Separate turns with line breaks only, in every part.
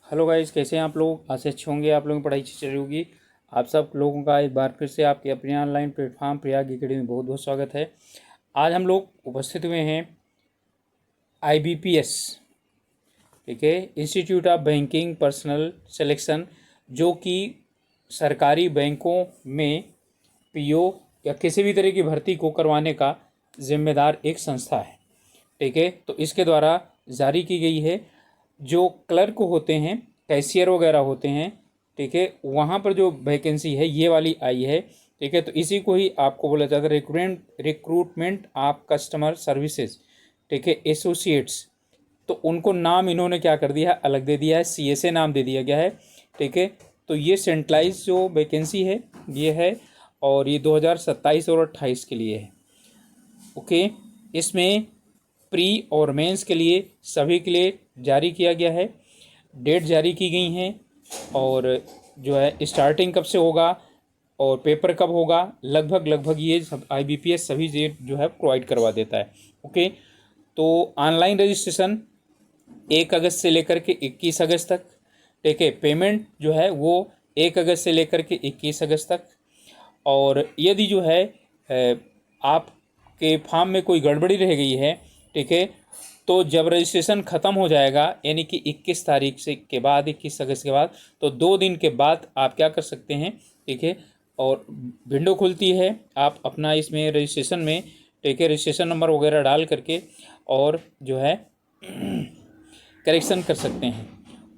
Hello guys, कैसे हैं आप लोग। आज से अच्छे होंगे। आप लोगों की पढ़ाई अच्छी चल रही होगी। आप सब लोगों का एक बार फिर से आपके अपने ऑनलाइन प्लेटफॉर्म प्रयाग एकेडमी में बहुत बहुत स्वागत है। आज हम लोग उपस्थित हुए हैं IBPS, ठीक है, institute of banking personal selection, जो कि सरकारी बैंकों में PO या किसी भी तरह की भर्ती को करवाने का जिम्मेदार एक संस्था है। ठीक है, तो इसके द्वारा जारी की गई है। जो क्लर्क होते हैं, कैशियर वगैरह होते हैं, ठीक है, वहाँ पर जो वैकेंसी है ये वाली आई है। ठीक है, तो इसी को ही आपको बोला जाता है रिक्रूटमेंट ऑफ कस्टमर सर्विसेज, ठीक है, एसोसिएट्स। तो उनको नाम इन्होंने क्या कर दिया है, अलग दे दिया है, CSA नाम दे दिया गया है। ठीक है, तो ये सेंट्रलाइज जो वैकेंसी है ये है, और ये 2027 और 28 के लिए है। ओके, इसमें प्री और मेंस के लिए सभी के लिए जारी किया गया है। डेट जारी की गई हैं, और जो है स्टार्टिंग कब से होगा और पेपर कब होगा, लगभग ये सब IBPS सभी डेट जो है प्रोवाइड करवा देता है। ओके, तो ऑनलाइन रजिस्ट्रेशन 1 अगस्त से लेकर के 21 अगस्त तक। ठीक है, पेमेंट जो है वो 1 अगस्त से लेकर के 21 अगस्त तक। और यदि जो है आपके फॉर्म में कोई गड़बड़ी रह गई है, ठीक है, तो जब रजिस्ट्रेशन ख़त्म हो जाएगा, यानी कि 21 तारीख से के बाद, 21 अगस्त के बाद, तो 2 दिन के बाद आप क्या कर सकते हैं, ठीक है, और विंडो खुलती है, आप अपना इसमें रजिस्ट्रेशन में, ठीक है, रजिस्ट्रेशन नंबर वगैरह डाल करके और जो है करेक्शन कर सकते हैं।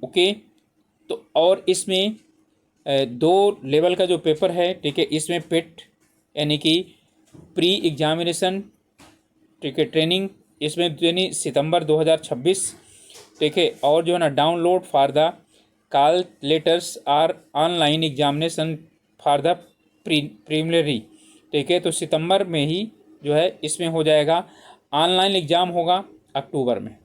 ओके, तो और इसमें 2 लेवल का जो पेपर है, ठीक है, इसमें पिट यानी कि प्री एग्जामिनेशन, ठीक है, ट्रेनिंग, इसमें यानी सितंबर 2026, ठीक है, और जो है ना download for the call letters are online examination for the preliminary, ठीक है, तो सितंबर में ही जो है इसमें हो जाएगा। ऑनलाइन एग्ज़ाम होगा अक्टूबर में।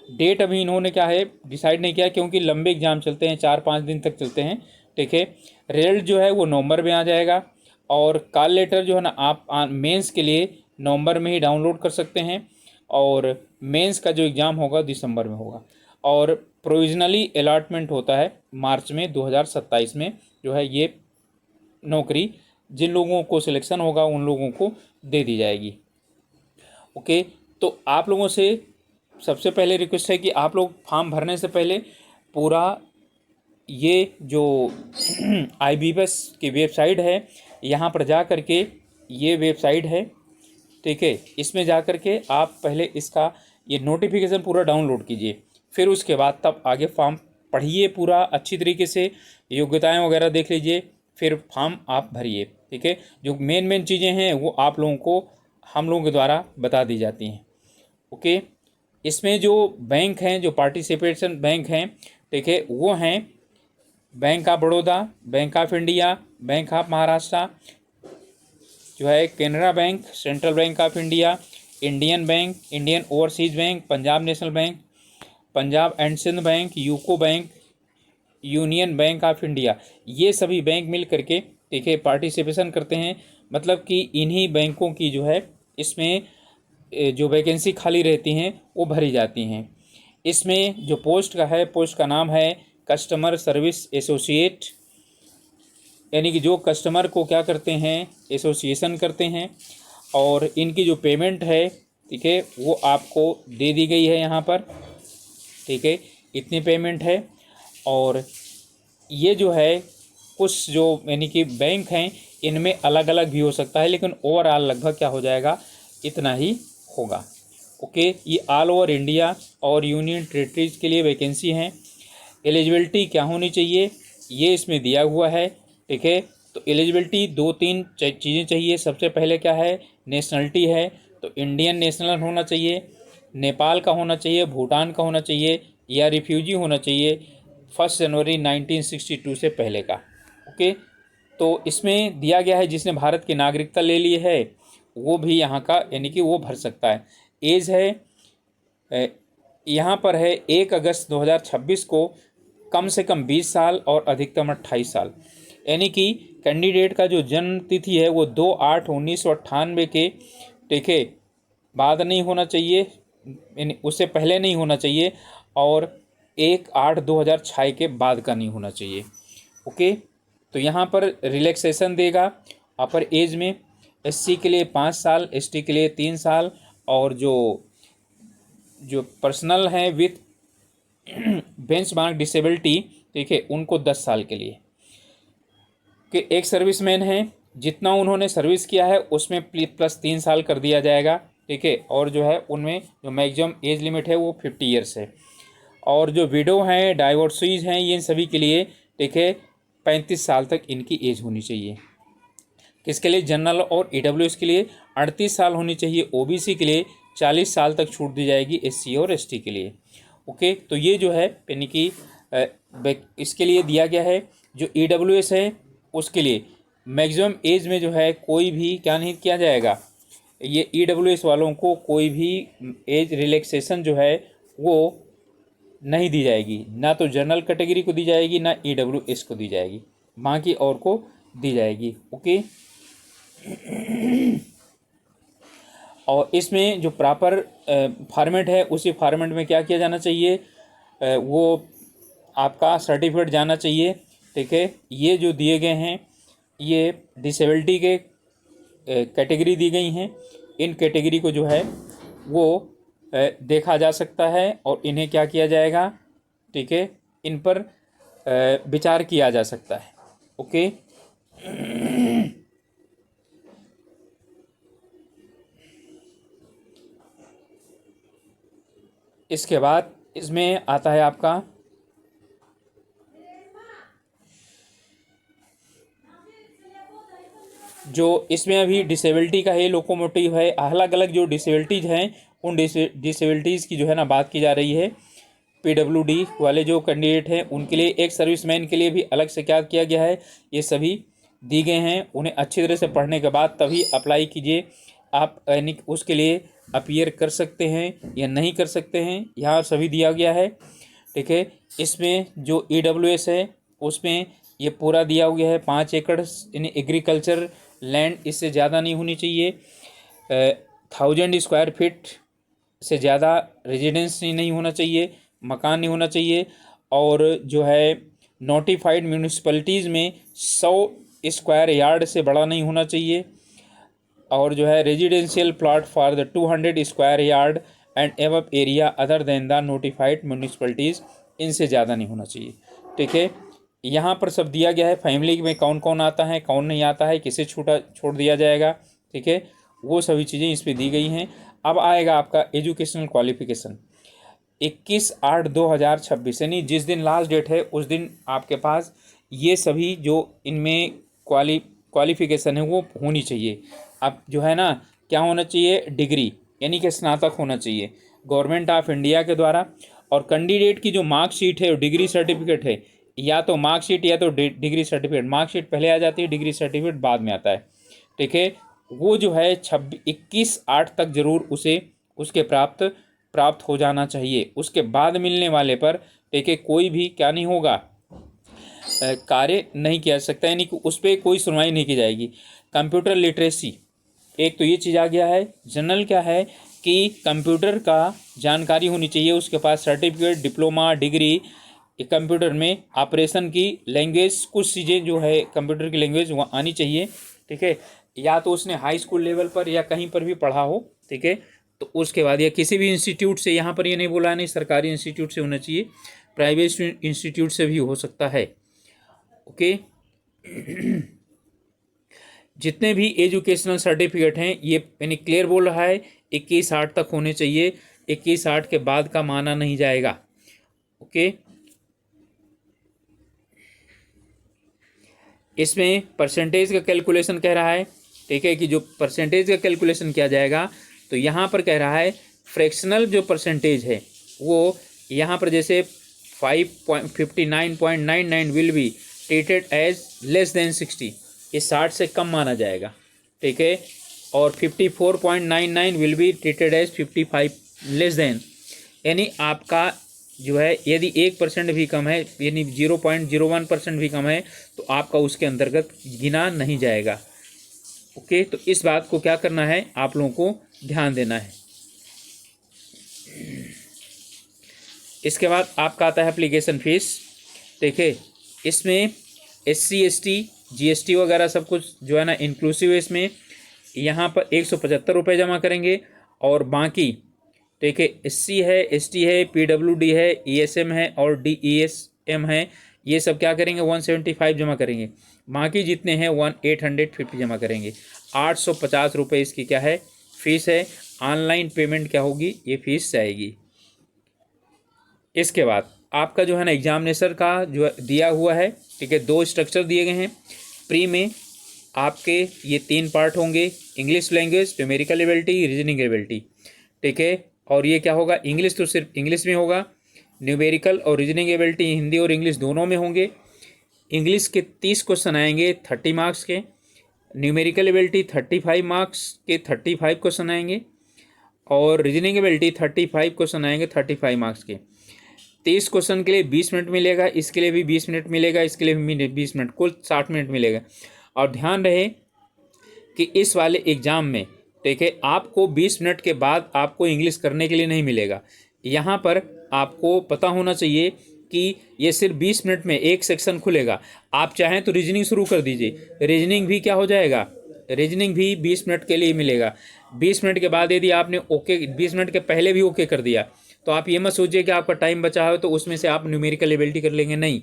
डेट अभी इन्होंने क्या है डिसाइड नहीं किया, क्योंकि लंबे एग्जाम चलते हैं, 4-5 दिन तक चलते हैं। ठीक है, रिजल्ट जो है वो नवंबर में आ जाएगा, और कॉल लेटर जो है ना आप मेंस के लिए नवंबर में ही डाउनलोड कर सकते हैं, और मेंस का जो एग्ज़ाम होगा दिसंबर में होगा, और प्रोविजनली अलॉटमेंट होता है मार्च में 2027 में। जो है ये नौकरी जिन लोगों को सिलेक्शन होगा उन लोगों को दे दी जाएगी। ओके, तो आप लोगों से सबसे पहले रिक्वेस्ट है कि आप लोग फॉर्म भरने से पहले पूरा ये जो IBPS की वेबसाइट है, यहाँ पर जा कर के, ये वेबसाइट है, ठीक है, इसमें जा कर के आप पहले इसका ये नोटिफिकेशन पूरा डाउनलोड कीजिए, फिर उसके बाद तब आगे फॉर्म पढ़िए पूरा अच्छी तरीके से, योग्यताएं वगैरह देख लीजिए, फिर फॉर्म आप भरिए। ठीक है, जो मेन चीज़ें हैं वो आप लोगों को हम लोगों के द्वारा बता दी जाती हैं। ओके, इसमें जो बैंक हैं, जो पार्टिसिपेशन बैंक हैं, ठीक है, वो हैं bank of Baroda, bank of India, bank of Maharashtra, जो है Canara bank, central bank of India, Indian bank, Indian overseas bank, Punjab national bank, Punjab and Sindh bank, UCO bank, union bank of India. ये सभी बैंक मिल करके, ठीक है, पार्टिसिपेशन करते हैं। मतलब कि इन्हीं बैंकों की जो है इसमें जो वैकेंसी खाली रहती हैं वो भरी जाती हैं। इसमें जो पोस्ट का है, पोस्ट का नाम है कस्टमर सर्विस एसोसिएट, यानी कि जो कस्टमर को क्या करते हैं, एसोसिएशन करते हैं। और इनकी जो पेमेंट है, ठीक है, वो आपको दे दी गई है यहाँ पर। ठीक है, इतनी पेमेंट है। और ये जो है कुछ जो यानी कि बैंक हैं इनमें अलग अलग भी हो सकता है, लेकिन ओवरऑल लगभग क्या हो जाएगा, इतना ही होगा। ओके, ये ऑल ओवर इंडिया और यूनियन टेरिटरीज़ के लिए वैकेंसी हैं। एलिजिबिलिटी क्या होनी चाहिए ये इसमें दिया हुआ है। ठीक है, तो एलिजिबिलिटी 2-3 चीज़ें चाहिए। सबसे पहले क्या है, नेशनलिटी है, तो इंडियन नेशनल होना चाहिए, नेपाल का होना चाहिए, भूटान का होना चाहिए, या रिफ्यूजी होना चाहिए 1 जनवरी 1962 से पहले का। ओके, तो इसमें दिया गया है जिसने भारत की नागरिकता ले ली है वो भी यहाँ का यानी कि वो भर सकता है। एज है यहाँ पर है 1 अगस्त 2026 को कम से कम 20 साल और अधिकतम 28 साल, यानी कि कैंडिडेट का जो जन्म तिथि है वो 2/8/1998 के, ठीक है, बाद नहीं होना चाहिए, यानी उससे पहले नहीं होना चाहिए। और 1/8/2006 के बाद का नहीं होना चाहिए। ओके, तो यहाँ पर रिलैक्सेशन देगा अपर एज में, SC के लिए 5 साल, ST के लिए 3 साल, और जो पर्सनल हैं विथ बेंचमार्क डिसेबिलिटी, ठीक है, उनको 10 साल के लिए। कि एक सर्विसमैन है, जितना उन्होंने सर्विस किया है उसमें +3 साल कर दिया जाएगा, ठीक है, और जो है उनमें जो मैक्सिमम एज लिमिट है वो 50 ईयर्स है। और जो विडो हैं, डाइवोर्सीज हैं, ये सभी के लिए, ठीक है, 35 साल तक इनकी एज होनी चाहिए। किसके लिए? जनरल और EWS के लिए 38 साल होनी चाहिए। OBC के लिए 40 साल तक छूट दी जाएगी, SC और ST के लिए। ओके, तो ये जो है यानी कि इसके लिए दिया गया है। जो EWS है उसके लिए मैक्सिमम एज में जो है कोई भी क्या नहीं किया जाएगा, ये EWS वालों को कोई भी एज रिलैक्सेशन जो है वो नहीं दी जाएगी, ना तो जनरल कैटेगरी को दी जाएगी, ना EWS को दी जाएगी, बाकी और को दी जाएगी। ओके, और इसमें जो प्रॉपर फॉर्मेट है उसी फॉर्मेट में क्या किया जाना चाहिए, वो आपका सर्टिफिकेट जाना चाहिए, ठीक है। ये जो दिए गए हैं ये डिसेबिलिटी के कैटेगरी दी गई हैं, इन कैटेगरी को जो है वो देखा जा सकता है और इन्हें क्या किया जाएगा, ठीक है, इन पर विचार किया जा सकता है। ओके, इसके बाद इसमें आता है आपका जो इसमें अभी डिसेबिलिटी का है, लोकोमोटिव है, अलग अलग जो डिसेबिलिटीज़ हैं उन डिसेबिलिटीज़ की जो है ना बात की जा रही है। PWD वाले जो कैंडिडेट हैं उनके लिए, एक सर्विसमैन के लिए भी अलग से क्या किया गया है, ये सभी दी गए हैं। उन्हें अच्छी तरह से पढ़ने के बाद तभी अप्लाई कीजिए। आप यानी उसके लिए अपीयर कर सकते हैं या नहीं कर सकते हैं, यहाँ सभी दिया गया है, ठीक है। इसमें जो EWS है उसमें ये पूरा दिया गया है, 5 एकड़ यानी एग्रीकल्चर लैंड, इससे ज़्यादा नहीं होनी चाहिए, 1000 स्क्वायर फीट से ज़्यादा रेजिडेंस नहीं होना चाहिए, मकान नहीं होना चाहिए, और जो है नोटिफाइड म्यूनिसिपैलिटीज़ में 100 स्क्वायर यार्ड से बड़ा नहीं होना चाहिए, और जो है residential plot for the 200 square yard and above area other than the notified municipalities, इनसे ज़्यादा नहीं होना चाहिए, ठीक है। यहाँ पर सब दिया गया है, फैमिली में कौन कौन आता है, कौन नहीं आता है, किसे छोड़ दिया जाएगा, ठीक है, वो सभी चीज़ें इस पर दी गई हैं। अब आएगा आपका एजुकेशनल क्वालिफिकेशन 21/8/2026, यानी जिस दिन लास्ट डेट है उस दिन आपके पास ये सभी जो इनमें क्वालिफिकेशन है वो होनी चाहिए। अब जो है ना क्या होना चाहिए, डिग्री यानी कि स्नातक होना चाहिए गवर्नमेंट ऑफ इंडिया के द्वारा, और कैंडिडेट की जो मार्कशीट है और डिग्री सर्टिफिकेट है, या तो मार्कशीट या तो डिग्री सर्टिफिकेट, मार्कशीट पहले आ जाती है, डिग्री सर्टिफिकेट बाद में आता है, ठीक है, वो जो है 21/8 तक ज़रूर उसे उसके प्राप्त हो जाना चाहिए। उसके बाद मिलने वाले पर, ठीक है, कोई भी क्या नहीं होगा, कार्य नहीं किया जा सकता, यानी कि उस पर कोई सुनवाई नहीं की जाएगी। कंप्यूटर लिटरेसी, एक तो ये चीज़ आ गया है। जनरल क्या है कि कंप्यूटर का जानकारी होनी चाहिए, उसके पास सर्टिफिकेट, डिप्लोमा, डिग्री, कंप्यूटर में ऑपरेशन की लैंग्वेज, कुछ चीज़ें जो है कंप्यूटर की लैंग्वेज वहाँ आनी चाहिए, ठीक है, या तो उसने हाई स्कूल लेवल पर या कहीं पर भी पढ़ा हो, ठीक है, तो उसके बाद या किसी भी इंस्टीट्यूट से, यहाँ पर ये नहीं बोला नहीं सरकारी इंस्टीट्यूट से होना चाहिए, प्राइवेट इंस्टीट्यूट से भी हो सकता है। ओके, जितने भी एजुकेशनल सर्टिफिकेट हैं ये यानी क्लियर बोल रहा है 21/8 तक होने चाहिए, 21/8 के बाद का माना नहीं जाएगा। ओके, इसमें परसेंटेज का कैलकुलेशन कह रहा है, ठीक है, कि जो परसेंटेज का कैलकुलेशन किया जाएगा, तो यहाँ पर कह रहा है फ्रैक्शनल जो परसेंटेज है वो यहाँ पर जैसे 59.99 will be treated as less than 60, ये 60 से कम माना जाएगा, ठीक है, और 54.99 will be treated as 55 less than, यानी आपका जो है यदि 1% भी कम है, यानी 0.01% भी कम है, तो आपका उसके अंतर्गत गिना नहीं जाएगा। ओके, तो इस बात को क्या करना है, आप लोगों को ध्यान देना है। इसके बाद आपका आता है एप्लीकेशन फ़ीस। देखिए इसमें SC ST GST वगैरह सब कुछ जो है ना इंक्लूसिव है इसमें। यहाँ पर 175 रुपये जमा करेंगे और बाकी देखिए SC है, ST है, PWD है, ESM है और DESM है, ये सब क्या करेंगे 175 जमा करेंगे। बाकी जितने हैं 850 जमा करेंगे। 850 रुपये इसकी क्या है फ़ीस है। ऑनलाइन पेमेंट क्या होगी, ये फ़ीस जाएगी। इसके बाद आपका जो है ना एग्जामिनेशन का जो दिया हुआ है, ठीक है, 2 स्ट्रक्चर दिए गए हैं। प्री में आपके ये 3 पार्ट होंगे, English language, numerical ability, reasoning ability, ठीक है। और ये क्या होगा, इंग्लिश तो सिर्फ इंग्लिश में होगा, न्यूमेरिकल और रीजनिंग एबिलिटी हिंदी और इंग्लिश दोनों में होंगे। इंग्लिश के 30 क्वेश्चन आएंगे 30 मार्क्स के, न्यूमेरिकल एबिलिटी 35 मार्क्स के 35 क्वेश्चन आएंगे और रीजनिंग एबिलिटी 35 क्वेश्चन आएंगे 35 मार्क्स के। 30 क्वेश्चन के लिए 20 मिनट मिलेगा, इसके लिए भी 20 मिनट मिलेगा, इसके लिए भी 20 मिनट, कुल 60 मिनट मिलेगा। और ध्यान रहे कि इस वाले एग्ज़ाम में देखिए आपको 20 मिनट के बाद आपको इंग्लिश करने के लिए नहीं मिलेगा। यहाँ पर आपको पता होना चाहिए कि ये सिर्फ 20 मिनट में एक सेक्शन खुलेगा। आप चाहें तो रीजनिंग शुरू कर दीजिए, रीजनिंग भी क्या हो जाएगा, रीजनिंग भी 20 मिनट के लिए मिलेगा। 20 मिनट के बाद यदि आपने ओके 20 मिनट के पहले भी ओके कर दिया तो आप ये मत सोचिए कि आपका टाइम बचा है तो उसमें से आप न्यूमेरिकल एबिलिटी कर लेंगे, नहीं,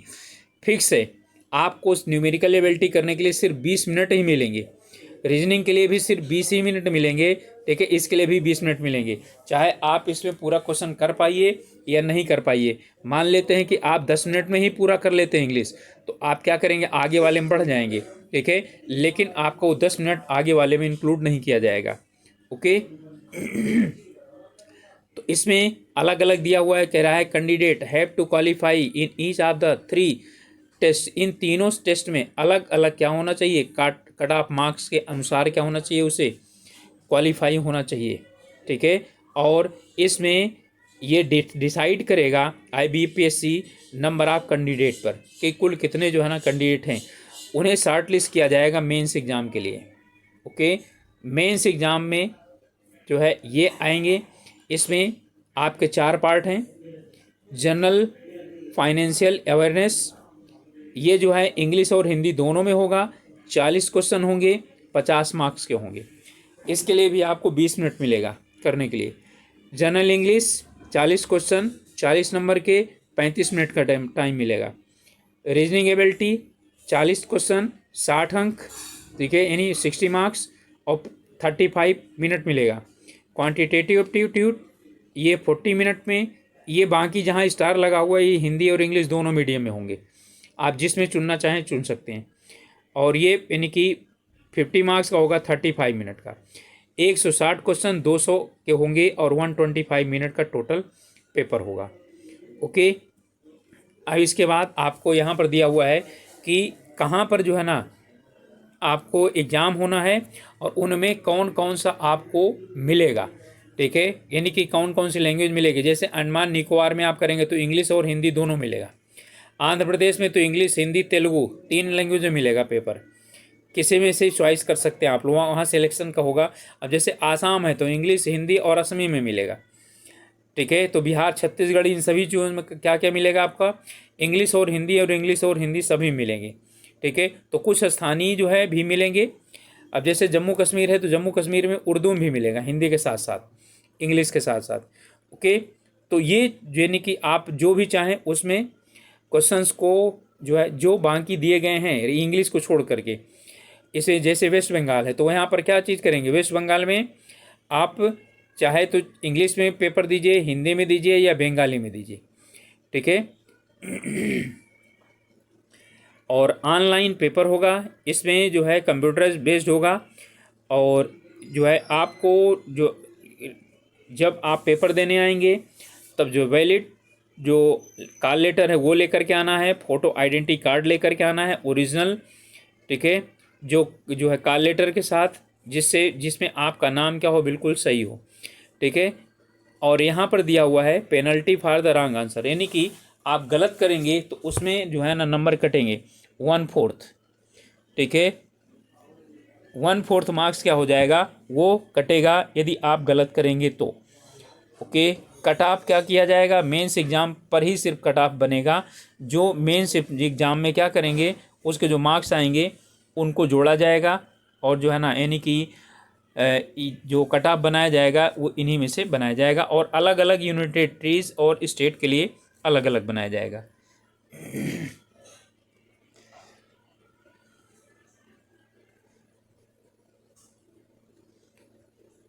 फिक्स है। आपको उस न्यूमेरिकल एबिलिटी करने के लिए सिर्फ 20 मिनट ही मिलेंगे, रीजनिंग के लिए भी सिर्फ 20 ही मिनट मिलेंगे, ठीक है, इसके लिए भी 20 मिनट मिलेंगे। चाहे आप इसमें पूरा क्वेश्चन कर पाइए या नहीं कर पाइए। मान लेते हैं कि आप 10 मिनट में ही पूरा कर लेते हैं इंग्लिश, तो आप क्या करेंगे, आगे वाले में बढ़ जाएंगे, ठीक है, लेकिन आपको 10 मिनट आगे वाले में इंक्लूड नहीं किया जाएगा। ओके तो इसमें अलग अलग दिया हुआ है, कह रहा है candidate have to qualify in each of the 3 test. इन तीनों टेस्ट में अलग अलग क्या होना चाहिए, कट ऑफ मार्क्स के अनुसार क्या होना चाहिए, उसे क्वालिफाई होना चाहिए, ठीक है। और इसमें ये डिसाइड करेगा IBPSC नंबर ऑफ कैंडिडेट पर कि कुल कितने जो है ना कैंडिडेट हैं, उन्हें शॉर्ट लिस्ट किया जाएगा मेंस एग्ज़ाम के लिए। ओके, मेंस एग्ज़ाम में जो है ये आएंगे। इसमें आपके 4 पार्ट हैं। जनरल फाइनेंशियल अवेयरनेस, ये जो है इंग्लिश और हिंदी दोनों में होगा। 40 क्वेश्चन होंगे, 50 मार्क्स के होंगे। इसके लिए भी आपको 20 मिनट मिलेगा करने के लिए। जनरल इंग्लिश 40 क्वेश्चन 40 नंबर के, 35 मिनट का टाइम मिलेगा। रीजनिंग एबिलिटी 40 क्वेश्चन 60 अंक, ठीक है, यानी 60 मार्क्स और 35 मिनट मिलेगा। क्वांटिटेटिव एप्टीट्यूड ये 40 मिनट में। ये बाकी जहाँ स्टार लगा हुआ है ये हिंदी और इंग्लिश दोनों मीडियम में होंगे, आप जिसमें चुनना चाहें चुन सकते हैं। और ये यानी कि 50 मार्क्स का होगा 35 मिनट का। 160 क्वेश्चन 200 के होंगे और 125 मिनट का टोटल पेपर होगा। ओके, अब इसके बाद आपको यहाँ पर दिया हुआ है कि कहाँ पर जो है ना आपको एग्ज़ाम होना है और उनमें कौन कौन सा आपको मिलेगा, ठीक है, यानी कि कौन कौन सी लैंग्वेज मिलेगी। जैसे अंडमान निकोबार में आप करेंगे तो इंग्लिश और हिंदी दोनों मिलेगा। आंध्र प्रदेश में तो इंग्लिश हिंदी तेलुगु 3 लैंग्वेज में मिलेगा पेपर। किसी में से चॉइस कर सकते हैं आप लोग, वहाँ सिलेक्शन का होगा। अब जैसे आसाम है तो इंग्लिश हिंदी और असमी में मिलेगा, ठीक है। तो बिहार छत्तीसगढ़ इन सभी चीज़ों में क्या क्या मिलेगा आपका, इंग्लिश और हिंदी सभी मिलेंगे, ठीक है। तो कुछ स्थानीय जो है भी मिलेंगे। अब जैसे जम्मू कश्मीर है तो जम्मू कश्मीर में उर्दू भी मिलेगा, हिंदी के साथ साथ इंग्लिश के साथ साथ। ओके, तो ये यानी कि आप जो भी चाहें उसमें क्वेश्चंस को जो है जो बाकी दिए गए हैं इंग्लिश को छोड़ करके, इसे जैसे वेस्ट बंगाल है तो यहाँ पर क्या चीज़ करेंगे, वेस्ट बंगाल में आप चाहे तो इंग्लिश में पेपर दीजिए, हिंदी में दीजिए या बंगाली में दीजिए, ठीक है। और ऑनलाइन पेपर होगा, इसमें जो है कंप्यूटर बेस्ड होगा। और जो है आपको जो जब आप पेपर देने आएंगे तब जो वैलिड जो कॉल लेटर है वो लेकर के आना है, फ़ोटो आइडेंटिटी कार्ड लेकर के आना है ओरिजिनल, ठीक है, जो है कॉल लेटर के साथ, जिसमें आपका नाम क्या हो बिल्कुल सही हो, ठीक है। और यहाँ पर दिया हुआ है penalty for the wrong answer, यानी कि आप गलत करेंगे तो उसमें जो है ना नंबर कटेंगे 1/4, ठीक है। 1/4 मार्क्स क्या हो जाएगा वो कटेगा यदि आप गलत करेंगे तो। ओके, कट ऑफ क्या किया जाएगा, मेंस एग्ज़ाम पर ही सिर्फ कट ऑफ बनेगा। जो मेंस एग्ज़ाम में क्या करेंगे, उसके जो मार्क्स आएंगे उनको जोड़ा जाएगा, और जो है ना यानी कि जो कट ऑफ बनाया जाएगा वो इन्हीं में से बनाया जाएगा, और अलग अलग यूनिटेरीज और स्टेट के लिए अलग अलग बनाया जाएगा।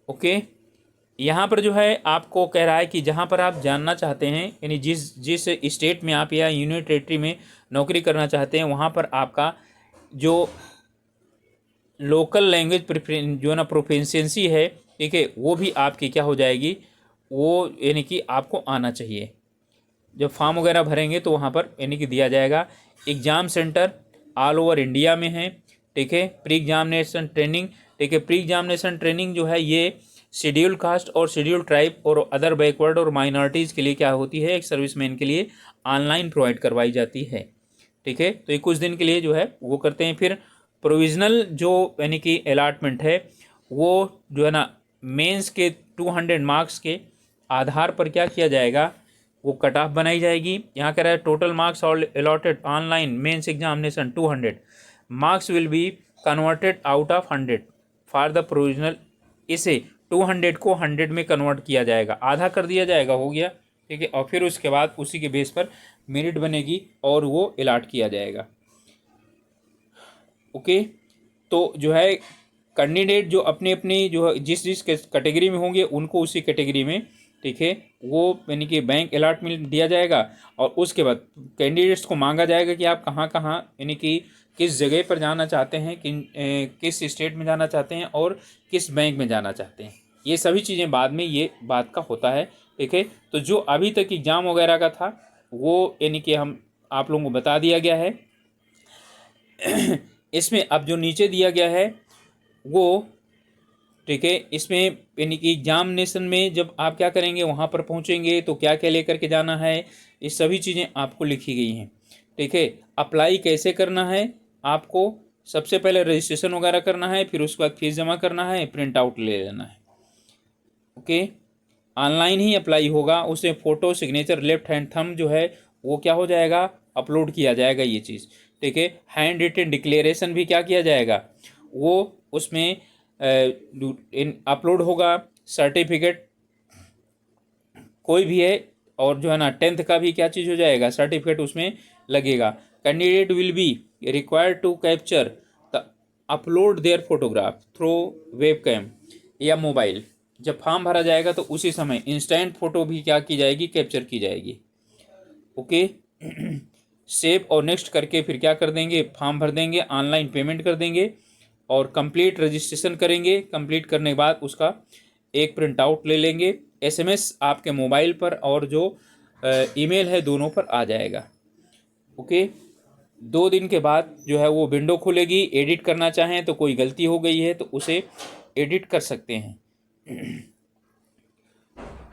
ओके, यहाँ पर जो है आपको कह रहा है कि जहाँ पर आप जानना चाहते हैं, यानी जिस जिस स्टेट में आप या यूनियन टेरिटरी में नौकरी करना चाहते हैं, वहाँ पर आपका जो लोकल लैंग्वेज जो ना प्रोफिशिएंसी है, ठीक है, वो भी आपकी क्या हो जाएगी, वो यानी कि आपको आना चाहिए। जब फॉर्म वगैरह भरेंगे तो वहाँ पर यानी कि दिया जाएगा। Exam centre all over India में है, ठीक है। प्री एग्जामिनेशन ट्रेनिंग, ठीक है, प्री एग्जामिनेशन ट्रेनिंग जो है ये शेड्यूल कास्ट और शेड्यूल ट्राइब और अदर बैकवर्ड और माइनॉरिटीज़ के लिए क्या होती है, एक सर्विसमैन के लिए ऑनलाइन प्रोवाइड करवाई जाती है, ठीक है। तो ये कुछ दिन के लिए जो है वो करते हैं। फिर प्रोविज़नल जो यानी कि अलॉटमेंट है, वो जो है ना मेंस के 200 मार्क्स के आधार पर क्या किया जाएगा, वो कट ऑफ बनाई जाएगी। यहाँ कह रहा है total marks all allotted online mains examination 200 marks will be converted out of 100 for the provisional. इसे 200 को 100 में कन्वर्ट किया जाएगा, आधा कर दिया जाएगा, हो गया, ठीक है। और फिर उसके बाद उसी के बेस पर मेरिट बनेगी और वो अलॉट किया जाएगा। ओके, तो जो है कैंडिडेट जो अपनी अपनी जो जिस जिस कैटेगरी में होंगे उनको उसी कैटेगरी में, ठीक है, वो यानी कि बैंक अलॉटमेंट दिया जाएगा। और उसके बाद कैंडिडेट्स को मांगा जाएगा कि आप कहाँ कहाँ यानी कि किस जगह पर जाना चाहते हैं, किस स्टेट में जाना चाहते हैं और किस बैंक में जाना चाहते हैं। ये सभी चीज़ें बाद में ये बात का होता है, ठीक है। तो जो अभी तक एग्ज़ाम वगैरह का था वो यानी कि हम आप लोगों को बता दिया गया है। इसमें अब जो नीचे दिया गया है वो, ठीक है, इसमें यानी कि एग्जामिनेशन में जब आप क्या करेंगे, वहाँ पर पहुँचेंगे तो क्या क्या लेकर के जाना है, ये सभी चीज़ें आपको लिखी गई हैं, ठीक है। अप्लाई कैसे करना है, आपको सबसे पहले रजिस्ट्रेशन वगैरह करना है, फिर उसके बाद फीस जमा करना है, प्रिंट आउट ले लेना है। ओके, ऑनलाइन ही अप्लाई होगा, उसमें photo signature left hand thumb जो है वो क्या हो जाएगा, अपलोड किया जाएगा ये चीज़, ठीक है। हैंड रिटन डिक्लेरेशन भी क्या किया जाएगा, वो उसमें अपलोड होगा। सर्टिफिकेट कोई भी है, और जो है ना 10th का भी क्या चीज़ हो जाएगा, सर्टिफिकेट उसमें लगेगा। Candidate will be required to capture the upload their photograph through web cam या मोबाइल। जब फॉर्म भरा जाएगा तो उसी समय इंस्टेंट फ़ोटो भी क्या की जाएगी, कैप्चर की जाएगी। ओके, सेव और नेक्स्ट करके फिर क्या कर देंगे, फॉर्म भर देंगे, ऑनलाइन पेमेंट कर देंगे और कंप्लीट रजिस्ट्रेशन करेंगे। कंप्लीट करने के बाद उसका एक प्रिंट आउट ले लेंगे। एसएमएस आपके मोबाइल पर और जो ईमेल है दोनों पर आ जाएगा। ओके, 2 दिन के बाद जो है वो विंडो खुलेगी। एडिट करना चाहें तो कोई गलती हो गई है तो उसे एडिट कर सकते हैं।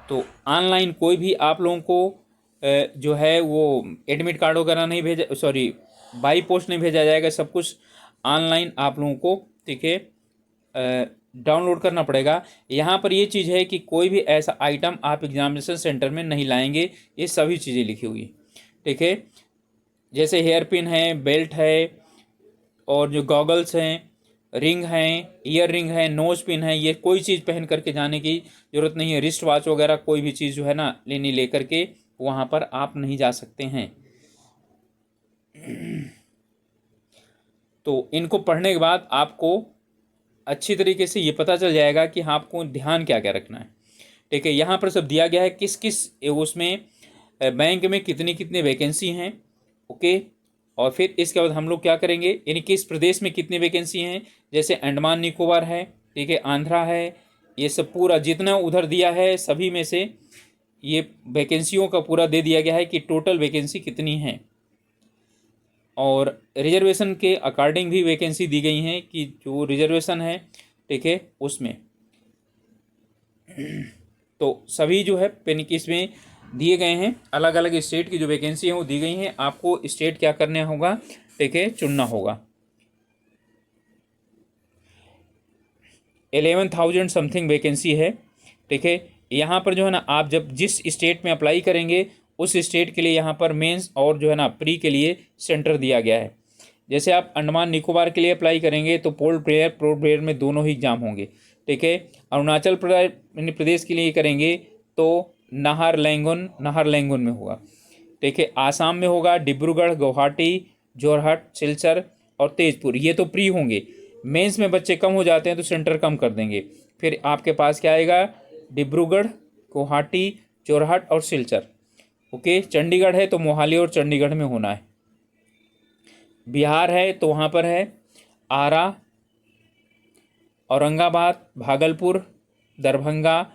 तो ऑनलाइन कोई भी आप लोगों को जो है वो एडमिट कार्ड वगैरह नहीं भेजा, सॉरी बाई पोस्ट नहीं भेजा जाएगा। सब कुछ ऑनलाइन आप लोगों को, ठीक है, डाउनलोड करना पड़ेगा। यहाँ पर ये चीज़ है कि कोई भी ऐसा आइटम आप एग्जामिनेशन सेंटर में नहीं लाएंगे, ये सभी चीज़ें लिखी हुई, ठीक है। जैसे हेयर पिन है, बेल्ट है, और जो गॉगल्स हैं, रिंग हैं, ईयर रिंग है, नोज पिन है, ये कोई चीज़ पहन करके जाने की ज़रूरत नहीं है। रिस्ट वॉच वगैरह कोई भी चीज़ जो है ना लेकर के वहाँ पर आप नहीं जा सकते हैं। तो इनको पढ़ने के बाद आपको अच्छी तरीके से ये पता चल जाएगा कि हाँ आपको ध्यान क्या क्या रखना है, ठीक है। यहाँ पर सब दिया गया है किस किस उसमें बैंक में कितनी कितनी वैकेंसी हैं। ओके, और फिर इसके बाद हम लोग क्या करेंगे, यानी किस प्रदेश में कितनी वैकेंसी हैं। जैसे अंडमान निकोबार है, ठीक है, आंध्रा है, ये सब पूरा जितना उधर दिया है सभी में से ये वैकेंसियों का पूरा दे दिया गया है कि टोटल वैकेंसी कितनी है। और रिजर्वेशन के अकॉर्डिंग भी वैकेंसी दी गई हैं कि जो रिजर्वेशन है, ठीक है, उसमें तो सभी जो है पेन किस में दिए गए हैं। अलग अलग स्टेट की जो वैकेंसी है वो दी गई हैं। आपको स्टेट क्या करना होगा, ठीक है, चुनना होगा। 11,000 समथिंग वैकेंसी है, ठीक है। यहाँ पर जो है ना आप जब जिस स्टेट में अप्लाई करेंगे उस स्टेट के लिए यहाँ पर मेंस और जो है ना प्री के लिए सेंटर दिया गया है। जैसे आप अंडमान निकोबार के लिए अप्लाई करेंगे तो पोर्ट ब्लेयर में दोनों ही एग्जाम होंगे, ठीक है। अरुणाचल प्रदेश के लिए करेंगे तो नाहरलैंगन में होगा, ठीक है। आसाम में होगा डिब्रूगढ़, गुवाहाटी, जोरहट, सिलचर और तेजपुर, ये तो प्री होंगे। मेंस में बच्चे कम हो जाते हैं तो सेंटर कम कर देंगे। फिर आपके पास क्या आएगा, डिब्रूगढ़, गुवाहाटी, जोरहट और सिलचर, ओके। चंडीगढ़ है तो मोहाली और चंडीगढ़ में होना है। बिहार है तो वहाँ पर है आरा, औरंगाबाद, भागलपुर, दरभंगा,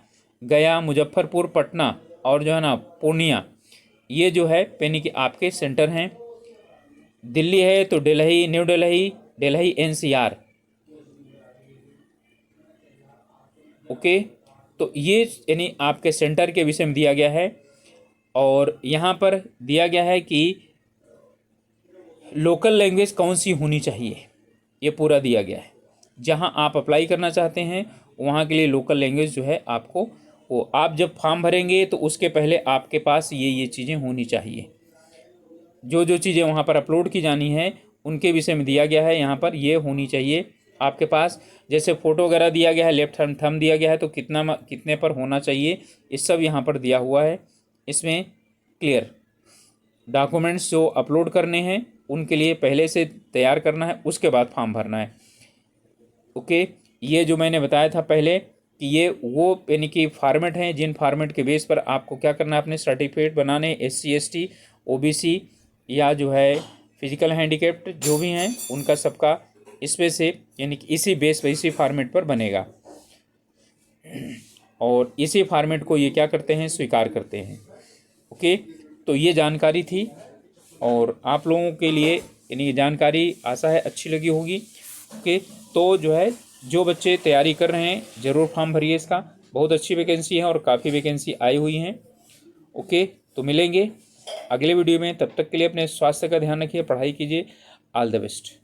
गया, मुजफ्फरपुर, पटना और जो है ना पूर्णिया, ये जो है यानी कि आपके सेंटर हैं। दिल्ली है तो Delhi, new Delhi, Delhi NCR, okay. तो ये यानी आपके सेंटर के विषय में दिया गया है। और यहाँ पर दिया गया है कि लोकल लैंग्वेज कौन सी होनी चाहिए, ये पूरा दिया गया है। जहाँ आप अप्लाई करना चाहते हैं वहाँ के लिए लोकल लैंग्वेज जो है आपको, वो आप जब फॉर्म भरेंगे तो उसके पहले आपके पास ये चीज़ें होनी चाहिए। जो जो चीज़ें वहाँ पर अपलोड की जानी है उनके विषय में दिया गया है, यहाँ पर ये होनी चाहिए आपके पास। जैसे फ़ोटो वगैरह दिया गया है, लेफ्ट हैंड थंब दिया गया है तो कितने पर होना चाहिए, ये सब यहाँ पर दिया हुआ है। इसमें क्लियर डॉक्यूमेंट्स जो अपलोड करने हैं उनके लिए पहले से तैयार करना है, उसके बाद फॉर्म भरना है, ओके। ये जो मैंने बताया था पहले कि ये वो यानी कि फॉर्मेट हैं जिन फॉर्मेट के बेस पर आपको क्या करना है, अपने सर्टिफिकेट बनाने, SC ST OBC या जो है फिजिकल हैंडीकैप्ड जो भी हैं उनका सबका इसमें से यानी कि इसी बेस पर इसी फॉर्मेट पर बनेगा और इसी फॉर्मेट को ये क्या करते हैं, स्वीकार करते हैं, ओके। तो ये जानकारी थी और आप लोगों के लिए यानी ये जानकारी आशा है अच्छी लगी होगी, ओके। तो जो है जो बच्चे तैयारी कर रहे हैं ज़रूर फॉर्म भरिए इसका, बहुत अच्छी वैकेंसी है और काफ़ी वैकेंसी आई हुई हैं, ओके। तो मिलेंगे अगले वीडियो में, तब तक के लिए अपने स्वास्थ्य का ध्यान रखिए, पढ़ाई कीजिए, ऑल द बेस्ट।